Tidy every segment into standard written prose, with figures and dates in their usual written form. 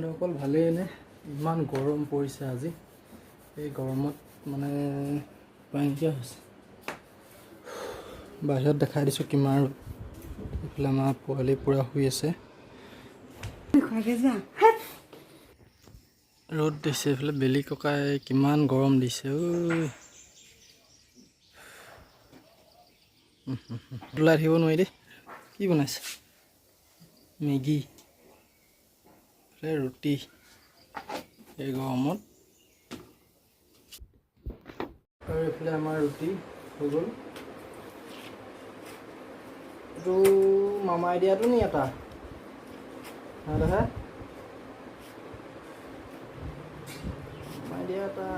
বন্ধুসকল ভালেই নে ইমান গৰম পৰিছে আজি এই গৰমত মানে পানীয়া হৈছে বাহিৰত দেখাই দিছোঁ কিমান এইফালে আমাৰ পোৱালি পুৰা শুই আছে ৰ'দ দিছে এইফালে বেলি ককাই কিমান গৰম দিছে ঐ ওলাই থাকিব নোৱাৰি দেই কি বনাইছে মেগী ৰুটি এই গৰমত আৰু এইফালে আমাৰ ৰুটি হৈ গ'ল এইটো মামাই দিয়াটো নি এটা মামাই দিয়া এটা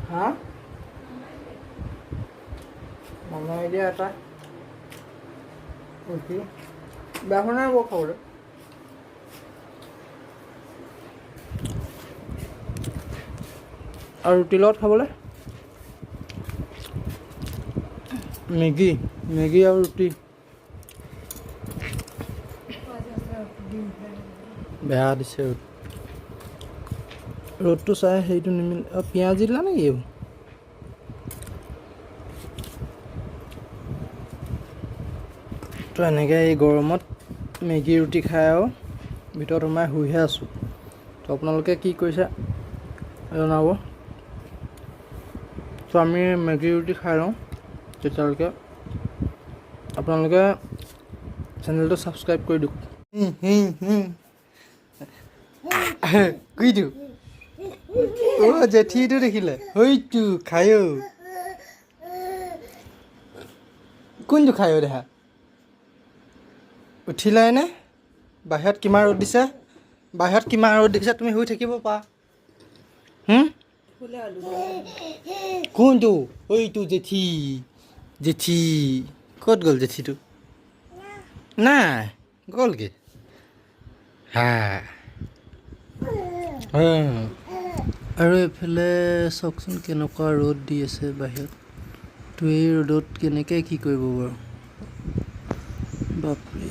হা মামাই দিয়া এটা ৰুটি বেয়া হোৱা নাই বাৰু খাবলৈ আৰু ৰুটি লগত খাবলৈ মেগী আৰু ৰুটি বেয়া দিছে ৰ'দটো চাই সেইটো নিমিলে পিঁয়াজ দিলা নেকি এইবোৰ তো এনেকৈ এই গৰমত মেগী ৰুটি খাই আৰু ভিতৰত সোমাই শুইহে আছোঁ তো আপোনালোকে কি কৰিছে জনাব তো আমি মেগী ৰুটি খাই লওঁ তেতিয়ালৈকে আপোনালোকে চেনেলটো ছাবস্ক্ৰাইব কৰি দিয়ক দিওঁ অ' জেঠীটো দেখিলে হয়তো খায়ো কোনটো খায়ো দেখা উঠিলাই নে বাহিৰত কিমান ৰ'দ দিছে তুমি শুই থাকিব পাৰা কোনটো ঐটো জেঠী ক'ত গ'ল জেঠীটো নাই গ'লগৈ হা আৰু এইফালে চাওকচোন কেনেকুৱা ৰ'দ দি আছে বাহিৰত তো এই ৰ'দত কেনেকৈ কি কৰিব বাৰু বাপৰে